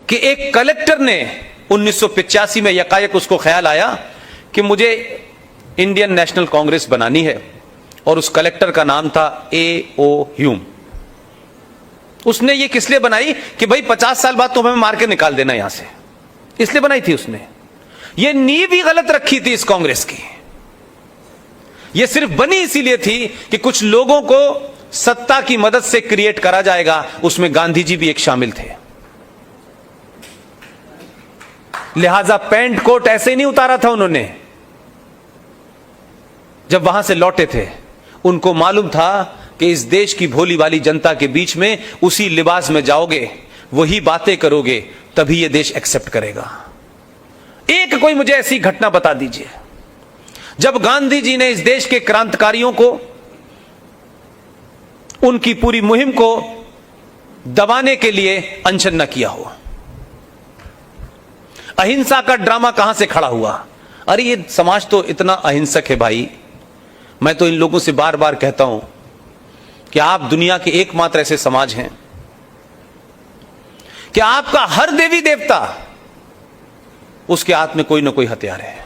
कि एक कलेक्टर ने 1985 में यकायक उसको ख्याल आया कि मुझे इंडियन नेशनल कांग्रेस बनानी है, और उस कलेक्टर का नाम था A.O. ह्यूम। उसने ये किस लिए बनाई कि भाई 50 साल बाद तो हमें मार के निकाल देना यहां से, इसलिए बनाई थी उसने। ये नींव ही गलत रखी थी इस कांग्रेस की। ये सिर्फ बनी इसीलिए थी कि कुछ लोगों को सत्ता की मदद से क्रिएट करा जाएगा, उसमें गांधी जी भी एक शामिल थे। लिहाजा पैंट कोट ऐसे ही नहीं उतारा था उन्होंने। जब वहां से लौटे थे, उनको मालूम था कि इस देश की भोली वाली जनता के बीच में उसी लिबास में जाओगे, वही बातें करोगे, तभी यह देश एक्सेप्ट करेगा। एक कोई मुझे ऐसी घटना बता दीजिए जब गांधी जी ने इस देश के क्रांतिकारियों को, उनकी पूरी मुहिम को दबाने के लिए अनशन न किया हो। अहिंसा का ड्रामा कहां से खड़ा हुआ? अरे ये समाज तो इतना अहिंसक है भाई। मैं तो इन लोगों से बार बार कहता हूं कि आप दुनिया के एकमात्र ऐसे समाज हैं कि आपका हर देवी देवता, उसके हाथ में कोई ना कोई हथियार है।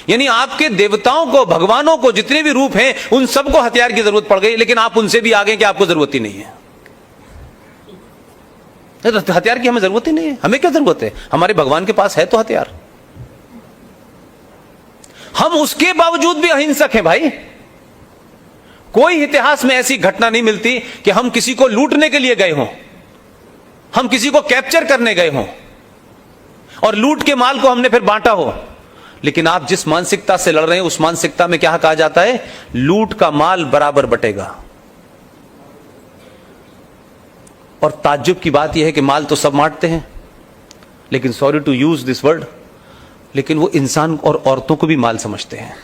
यानी आपके देवताओं को, भगवानों को, जितने भी रूप हैं, उन सबको हथियार की जरूरत पड़ गई, लेकिन आप उनसे भी आगे कि आपको जरूरत ही नहीं है। तो हथियार की हमें जरूरत ही नहीं है। हमें क्या जरूरत है? हमारे भगवान के पास है तो हथियार। हम उसके बावजूद भी अहिंसक हैं भाई। कोई इतिहास में ऐसी घटना नहीं मिलती कि हम किसी को लूटने के लिए गए हों, हम किसी को कैप्चर करने गए हों और लूट के माल को हमने फिर बांटा हो। लेकिन आप जिस मानसिकता से लड़ रहे हैं, उस मानसिकता में क्या कहा जाता है? लूट का माल बराबर बटेगा। और ताज्जुब की बात यह है कि माल तो सब बांटते हैं, लेकिन sorry to use this word, लेकिन वो इंसान और औरतों को भी माल समझते हैं।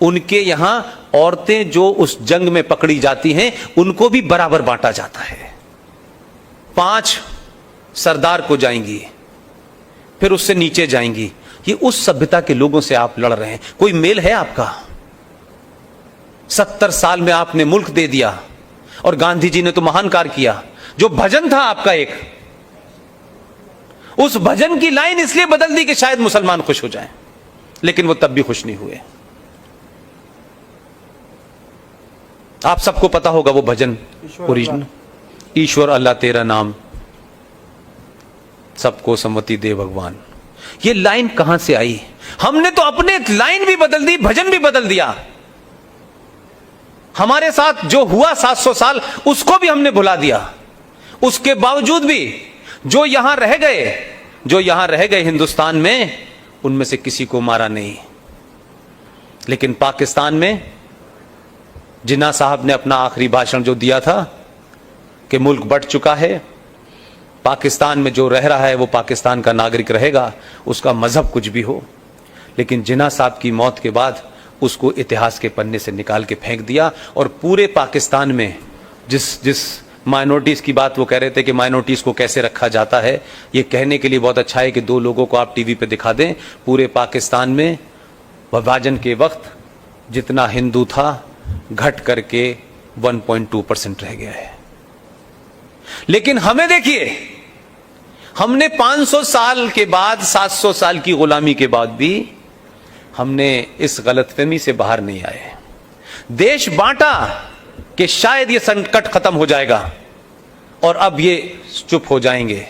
उनके यहां औरतें जो उस जंग में पकड़ी जाती हैं, उनको भी बराबर बांटा जाता है। 5 सरदार को जाएंगी, फिर उससे नीचे जाएंगी। ये उस सभ्यता के लोगों से आप लड़ रहे हैं। कोई मेल है आपका? 70 साल में आपने मुल्क दे दिया, और गांधी जी ने तो महान कार्य किया। जो भजन था आपका एक, उस भजन की लाइन इसलिए बदल दी कि शायद मुसलमान खुश हो जाएं, लेकिन वो तब भी खुश नहीं हुए। आप सबको पता होगा वो भजन ओरिजिनल, ईश्वर अल्लाह तेरा नाम, सबको सम्मति दे भगवान। ये लाइन कहां से आई? हमने तो अपने लाइन भी बदल दी, भजन भी बदल दिया। हमारे साथ जो हुआ 700 साल, उसको भी हमने भुला दिया। उसके बावजूद भी जो यहां रह गए हिंदुस्तान में, उनमें से किसी को मारा नहीं। लेकिन पाकिस्तान में जिन्ना साहब ने अपना आखिरी भाषण जो दिया था कि मुल्क बंट चुका है, पाकिस्तान में जो रह रहा है वो पाकिस्तान का नागरिक रहेगा, उसका मजहब कुछ भी हो। लेकिन जिन्ना साहब की मौत के बाद उसको इतिहास के पन्ने से निकाल के फेंक दिया। और पूरे पाकिस्तान में जिस माइनॉरिटीज की बात वो कह रहे थे कि माइनॉरिटीज को कैसे रखा जाता है, ये कहने के लिए बहुत अच्छा है कि 2 लोगों को आप टीवी पे दिखा दें। पूरे पाकिस्तान में विभाजन के वक्त जितना हिंदू था, घट करके 1.2% रह गया है। लेकिन हमें देखिए, हमने 500 साल के बाद, 700 साल की गुलामी के बाद भी हमने इस गलतफहमी से बाहर नहीं आए। देश बांटा कि शायद ये संकट खत्म हो जाएगा और अब ये चुप हो जाएंगे।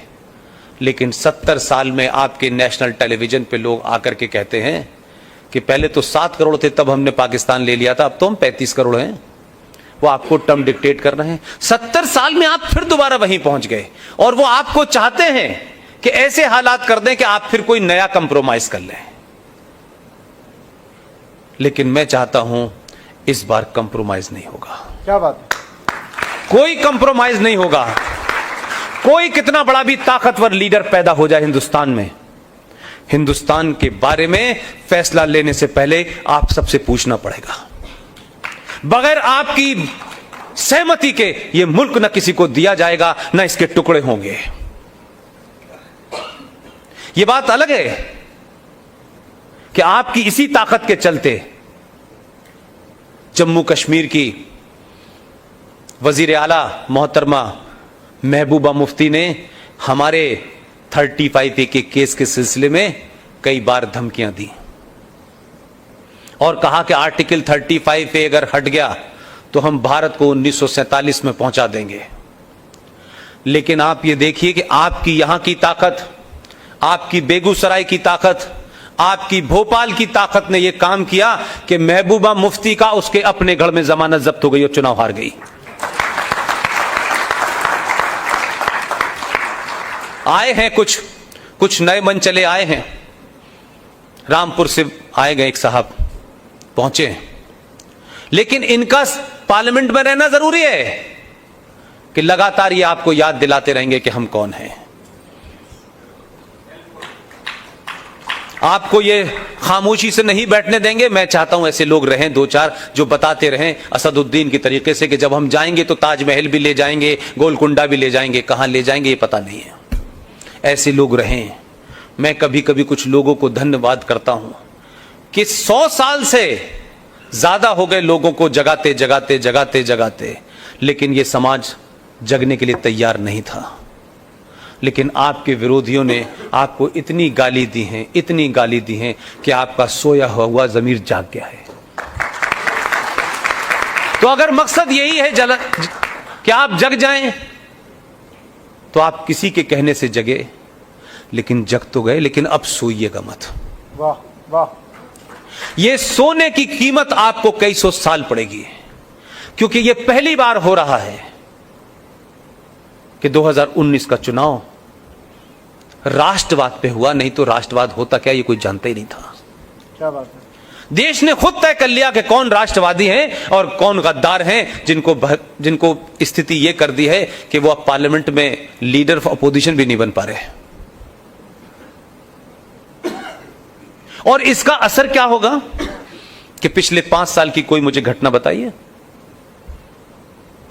लेकिन 70 साल में आपके नेशनल टेलीविजन पे लोग आकर के कहते हैं कि पहले तो 7 करोड़ थे तब हमने पाकिस्तान ले लिया था, अब तो हम 35 करोड़ हैं। वो आपको टर्म डिक्टेट कर रहे हैं। 70 साल में आप फिर दोबारा वहीं पहुंच गए, और वो आपको चाहते हैं कि ऐसे हालात कर दें कि आप फिर कोई नया कंप्रोमाइज कर लें। लेकिन मैं चाहता हूं इस बार कंप्रोमाइज नहीं होगा। क्या बात है? कोई कंप्रोमाइज नहीं होगा। कोई कितना बड़ा भी ताकतवर लीडर पैदा हो जाए हिंदुस्तान में, हिंदुस्तान के बारे में फैसला लेने से पहले आप सबसे पूछना पड़ेगा। बगैर आपकी सहमति के ये मुल्क न किसी को दिया जाएगा, न इसके टुकड़े होंगे। ये बात अलग है कि आपकी इसी ताकत के चलते जम्मू कश्मीर की वजीर आला मोहतरमा महबूबा मुफ्ती ने हमारे 35A के केस के सिलसिले में कई बार धमकियां दी और कहा कि आर्टिकल 35A अगर हट गया तो हम भारत को 1947 में पहुंचा देंगे। लेकिन आप ये देखिए कि आपकी यहां की ताकत, आपकी बेगूसराय की ताकत, आपकी भोपाल की ताकत ने यह काम किया कि महबूबा मुफ्ती का उसके अपने घर में जमानत जब्त हो गई और चुनाव हार गई। आए हैं कुछ नए मन चले आए हैं, रामपुर से आए गए एक साहब पहुंचे, लेकिन इनका पार्लियामेंट में रहना जरूरी है कि लगातार ये आपको याद दिलाते रहेंगे कि हम कौन हैं। आपको ये खामोशी से नहीं बैठने देंगे। मैं चाहता हूं ऐसे लोग रहें, दो चार, जो बताते रहें असदुद्दीन की तरीके से कि जब हम जाएंगे तो ताजमहल भी ले जाएंगे, गोलकुंडा भी ले जाएंगे, कहां ले जाएंगे ये पता नहीं है। ऐसे लोग रहें। मैं कभी कभी कुछ लोगों को धन्यवाद करता हूं कि 100 साल से ज्यादा हो गए लोगों को जगाते जगाते जगाते जगाते, लेकिन यह समाज जगने के लिए तैयार नहीं था। लेकिन आपके विरोधियों ने आपको इतनी गाली दी हैं, इतनी गाली दी हैं कि आपका सोया हुआ जमीर जाग गया है। तो अगर मकसद यही है कि आप जग जाएं, तो आप किसी के कहने से जगे, लेकिन जग तो गए, लेकिन अब सोइएगा मत। वाह वाह। यह सोने की कीमत आपको कई सौ साल पड़ेगी, क्योंकि यह पहली बार हो रहा है कि 2019 का चुनाव राष्ट्रवाद पे हुआ। नहीं तो राष्ट्रवाद होता क्या ये कोई जानता ही नहीं था। क्या बात है। देश ने खुद तय कर लिया कि कौन राष्ट्रवादी हैं और कौन गद्दार हैं, जिनको स्थिति यह कर दी है कि वो अब पार्लियामेंट में लीडर ऑफ अपोजिशन भी नहीं बन पा रहे। और इसका असर क्या होगा कि पिछले 5 साल की कोई मुझे घटना बताइए।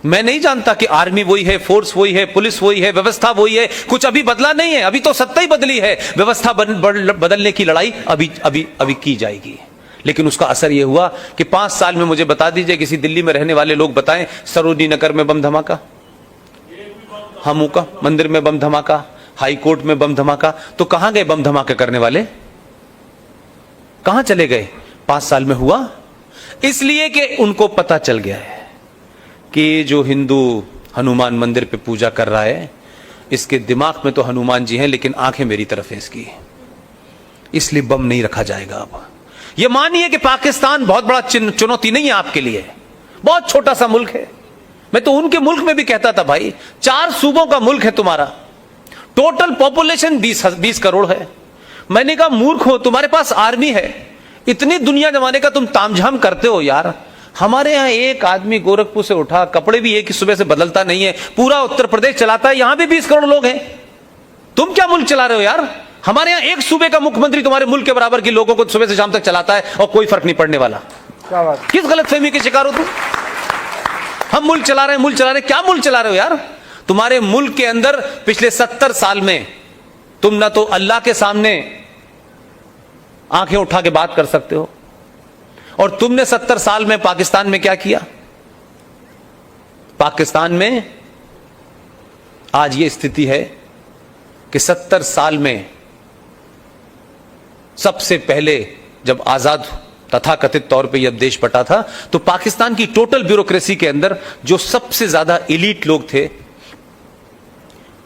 मैं नहीं जानता कि आर्मी वही है, फोर्स वही है, पुलिस वही है, व्यवस्था वही है, कुछ अभी बदला नहीं है। अभी तो सत्ता ही बदली है, व्यवस्था बदलने की लड़ाई अभी की जाएगी। लेकिन उसका असर यह हुआ कि 5 साल में मुझे बता दीजिए, किसी दिल्ली में रहने वाले लोग बताएं, सरोजनी नगर में बम धमाका, हमूका मंदिर में बम धमाका, हाई कोर्ट में बम धमाका, तो कहां गए बम धमाके करने वाले? कहां चले गए? 5 साल में हुआ इसलिए कि उनको पता चल गया है कि जो हिंदू हनुमान मंदिर पे पूजा कर रहा है, इसके दिमाग में तो हनुमान जी हैं, लेकिन आंखें मेरी तरफ है इसकी, इसलिए बम नहीं रखा जाएगा। अब ये मानिए कि पाकिस्तान बहुत बड़ा चुनौती नहीं है आपके लिए, बहुत छोटा सा मुल्क है। मैं तो उनके मुल्क में भी कहता था, भाई 4 सूबों का मुल्क है तुम्हारा, टोटल पॉपुलेशन 20 करोड़ है। मैंने कहा मूर्ख हो, तुम्हारे पास आर्मी है, इतनी दुनिया जमाने का तुम तामझाम करते हो यार। हमारे यहां एक आदमी गोरखपुर से उठा, कपड़े भी एक ही सुबह से बदलता नहीं है, पूरा उत्तर प्रदेश चलाता है, यहां भी 20 करोड़ लोग हैं। तुम क्या मुल्क चला रहे हो यार? हमारे यहां एक सूबे का मुख्यमंत्री तुम्हारे मुल्क के बराबर के लोगों को सुबह से शाम तक चलाता है और कोई फर्क नहीं पड़ने वाला। क्या बात? किस गलतफहमी के शिकार हो तुम? हम मुल्क चला रहे हैं, क्या मुल्क चला रहे हो यार? तुम्हारे मुल्क के अंदर पिछले 70 साल में तुम ना तो अल्लाह के सामने आंखें उठा के बात कर सकते हो, और तुमने 70 साल में पाकिस्तान में क्या किया? पाकिस्तान में आज ये स्थिति है कि 70 साल में सबसे पहले जब आजाद तथाकथित तौर पे यह देश बटा था, तो पाकिस्तान की टोटल ब्यूरोक्रेसी के अंदर जो सबसे ज्यादा एलीट लोग थे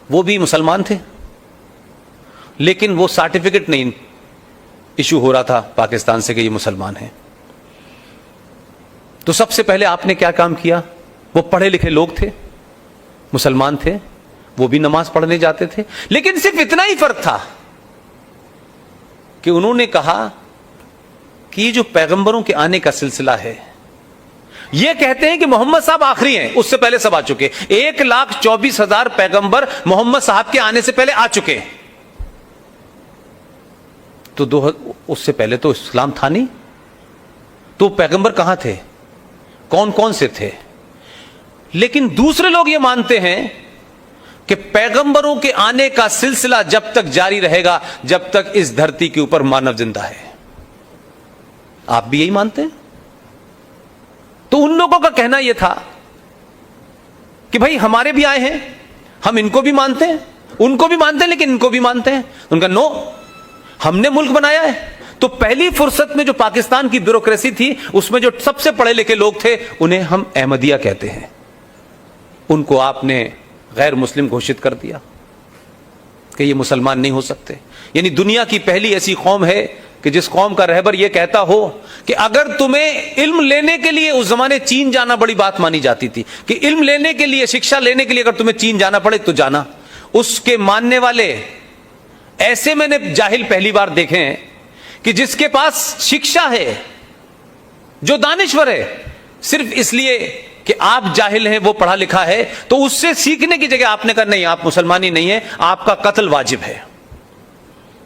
वो भी मुसलमान थे, लेकिन वो सर्टिफिकेट नहीं इशू हो रहा था पाकिस्तान से कि ये मुसलमान हैं। तो सबसे पहले आपने क्या काम किया? वो पढ़े लिखे लोग थे, मुसलमान थे, वो भी नमाज पढ़ने जाते थे, लेकिन सिर्फ इतना ही फर्क था कि उन्होंने कहा कि जो पैगंबरों के आने का सिलसिला है, ये कहते हैं कि मोहम्मद साहब आखिरी हैं, उससे पहले सब आ चुके। 1,24,000 पैगंबर मोहम्मद साहब के आने से पहले आ चुके। तो उससे पहले तो इस्लाम था नहीं, तो पैगंबर कहां थे, कौन कौन से थे? लेकिन दूसरे लोग ये मानते हैं कि पैगंबरों के आने का सिलसिला जब तक जारी रहेगा जब तक इस धरती के ऊपर मानव जिंदा है। आप भी यही मानते हैं? तो उन लोगों का कहना यह था कि भाई हमारे भी आए हैं, हम इनको भी मानते हैं, उनको भी मानते हैं लेकिन इनको भी मानते हैं। उनका नो, हमने मुल्क बनाया है। तो पहली फुर्सत में जो पाकिस्तान की ब्यूरोक्रेसी थी, उसमें जो सबसे पढ़े लिखे लोग थे, उन्हें हम अहमदिया कहते हैं। उनको आपने गैर मुस्लिम घोषित कर दिया कि ये मुसलमान नहीं हो सकते। यानी दुनिया की पहली ऐसी कौम है कि जिस कौम का रहबर यह कहता हो कि अगर तुम्हें इल्म लेने के लिए, उस जमाने चीन जाना बड़ी बात मानी जाती थी कि इल्म लेने के लिए, शिक्षा लेने के लिए अगर तुम्हें चीन जाना पड़े तो जाना। उसके मानने वाले ऐसे मैंने जाहिल पहली बार देखे हैं कि जिसके पास शिक्षा है, जो दानिश्वर है, सिर्फ इसलिए कि आप जाहिल हैं, वो पढ़ा लिखा है, तो उससे सीखने की जगह आपने कहा नहीं, आप मुसलमानी नहीं है, आपका कत्ल वाजिब है।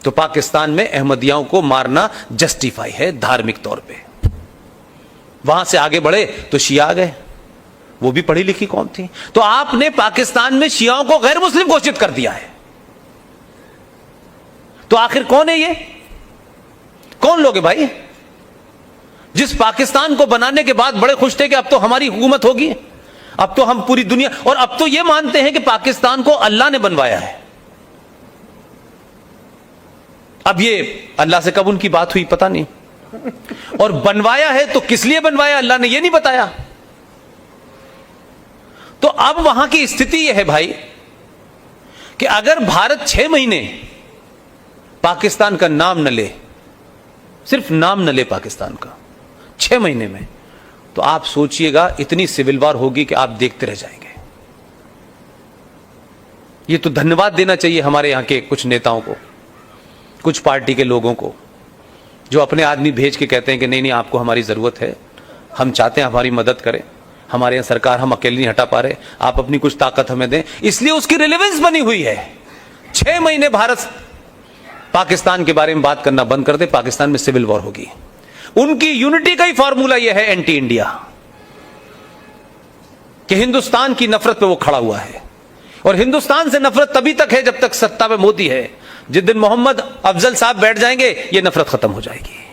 तो पाकिस्तान में अहमदियाओं को मारना जस्टिफाई है धार्मिक तौर पे। वहां से आगे बढ़े तो शिया आ गए, वो भी पढ़ी लिखी कौम थी। तो आपने पाकिस्तान में शियाओं को गैर मुस्लिम घोषित कर दिया है। तो आखिर कौन है ये? कौन लोग हैं भाई? जिस पाकिस्तान को बनाने के बाद बड़े खुश थे कि अब तो हमारी हुकूमत होगी, अब तो हम पूरी दुनिया, और अब तो ये मानते हैं कि पाकिस्तान को अल्लाह ने बनवाया है। अब ये अल्लाह से कब उनकी बात हुई पता नहीं, और बनवाया है तो किस लिए बनवाया अल्लाह ने ये नहीं बताया। तो अब वहां की स्थिति यह है भाई कि अगर भारत 6 महीने पाकिस्तान का नाम न ले, सिर्फ नाम न ले पाकिस्तान का 6 महीने में, तो आप सोचिएगा इतनी सिविल वार होगी कि आप देखते रह जाएंगे। ये तो धन्यवाद देना चाहिए हमारे यहां के कुछ नेताओं को, कुछ पार्टी के लोगों को, जो अपने आदमी भेज के कहते हैं कि नहीं नहीं आपको हमारी जरूरत है, हम चाहते हैं हमारी मदद करें, हमारे यहां सरकार हम अकेले नहीं हटा पा रहे, आप अपनी कुछ ताकत हमें दें। इसलिए उसकी रिलेवेंस बनी हुई है। 6 महीने भारत पाकिस्तान के बारे में बात करना बंद कर दे, पाकिस्तान में सिविल वॉर होगी। उनकी यूनिटी का ही फॉर्मूला यह है एंटी इंडिया, कि हिंदुस्तान की नफरत पे वो खड़ा हुआ है। और हिंदुस्तान से नफरत तभी तक है जब तक सत्ता पे मोदी है। जिस दिन मोहम्मद अफजल साहब बैठ जाएंगे, ये नफरत खत्म हो जाएगी।